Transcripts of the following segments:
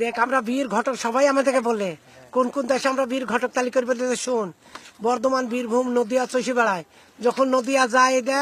দেখ আমরা বীর ঘটক সবাই আমাদেরকে বলে কোন কোন দেশে আমরা বীর ঘটক তালিকা করবে শুন। বর্ধমান, বীরভূম, নদিয়া, চষি বেড়ায় যখন নদিয়া যায় এটা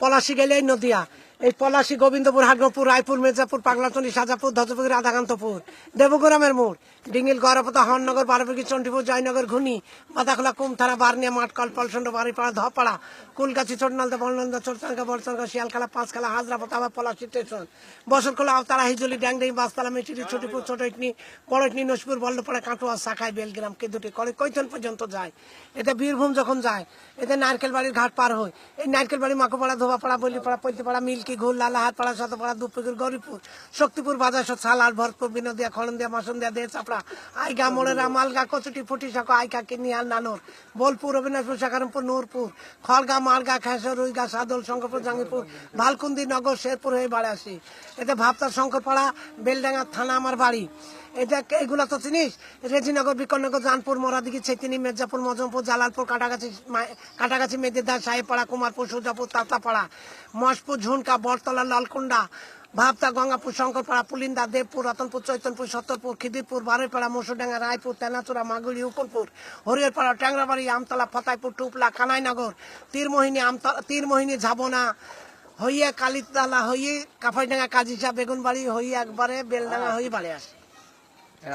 পলাশি গেলেই নদিয়া, এই পলাশি, গোবিন্দপুর, হাগরপুর, রায়পুর, মির্জাপুর, পাগলাচন্ডী, সাজাপুর, ধ্বজপুর, রাধাকান্তপুর, দেবগ্রামের মোড়, ডিঙ্গিল, গড়াপতা, হরনগর, বারোবিঘি, চণ্ডীপুর, জয়নগর, ঘুনি, বাদাখোলা, কুমথারা, বারনিয়া, মাঠকল, পলসন্ড, বাড়িপাড়া, ধপাড়া, কুলগাছি, ছোটনালদা, বলনন্দা, চোরচাঙ্গা, বড়চাঙ্গা, শিয়ালখালা, পাঁচখালা, হাজরাপত, আবার পলাশি স্টেশন, বসরখোলা, আওতারা, হিজলি, ড্যাংডেই, বাসতলা, মিটিরি, ছোটিপুর, ছোট ইটনি, বড় ইটনি, নসপুর, বল্লপাড়া, কাটোয়া, শাখায়, বেলগ্রাম, কেদুটি, করে কৈথন পর্যন্ত যায়। এতে বীরভূম যখন যায় এতে নারকেল বাড়ির ঘাট পার হয়, এই নারকেল বাড়ি, মাকুপাড়া, ধোবাপাড়া, বলিপাড়া, পৈতিপাড়া, মিল্কি, ঘুল, লালাহাটপাড়া, শতপাড়া, দুপুকুর, গরিপুর, শক্তিপুর, বাজার, সালার, ভরতপুর, বিনোদিয়া, খড়ন্দিয়া, মাসন্দিয়া, দেহ চাপড়া, আইগা, মোড়েরা, মালগা, কচুটি, ফুটি, শাখা, আইকা, কিনিয়াল, নানোর, বোলপুর, অবিনাশপুর, সাকারমপুর, নূরপুর, খড়গা, মালগা, খেসর, রুইগা, সাদল, শঙ্করপুর, জাঙ্গিপুর, ভালকুন্দি, নগর, শেরপুর হয়ে বাড়ি আসি। এতে ভাবতার, শঙ্করপাড়া, বেলডাঙ্গা থানা আমার বাড়ি। এটা এগুলা তো চিনিস, রেজিনগর, বিকনগর, জানপুর, মোরাদিঘি, ছেতিনি, মির্জাপুর, মজমপুর, জালালপুর, কাটাগাছি, মেদিদার, সাহেবপাড়া, কুমারপুর, সুজাপুর, তাতাপাড়া, মশপুর, ঝুনকা, বরতলা, লালকুন্ডা, ভাবতা, গঙ্গাপুর, শঙ্করপাড়া, পুলিন্দা, দেবপুর, রতনপুর, চৈতনপুর, সত্তরপুর, খিদিরপুর, বারৈপাড়া, মসুডাঙ্গা, রায়পুর, তেনাচুরা, মাগুড়ি, উকুলপুর, হরিহরপাড়া, ট্যাংরাবাড়ি, আমতলা, ফতাইপুর, টুপলা, কানাইনগর, তীরমোহিনী, ঝাবনা হইয়া, কালিতলা হইয়ে, কাফাইডাঙ্গা, কাজিসা, বেগুনবাড়ি হইয়ে একবারে বেলডাঙ্গা হয়ে বাড়ি আসে।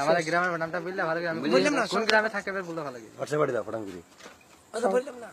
আমাদের গ্রামের নামটা বললে ভালো লাগে, কোন গ্রামে থাকে বলতে ভালো লাগে। বললাম না।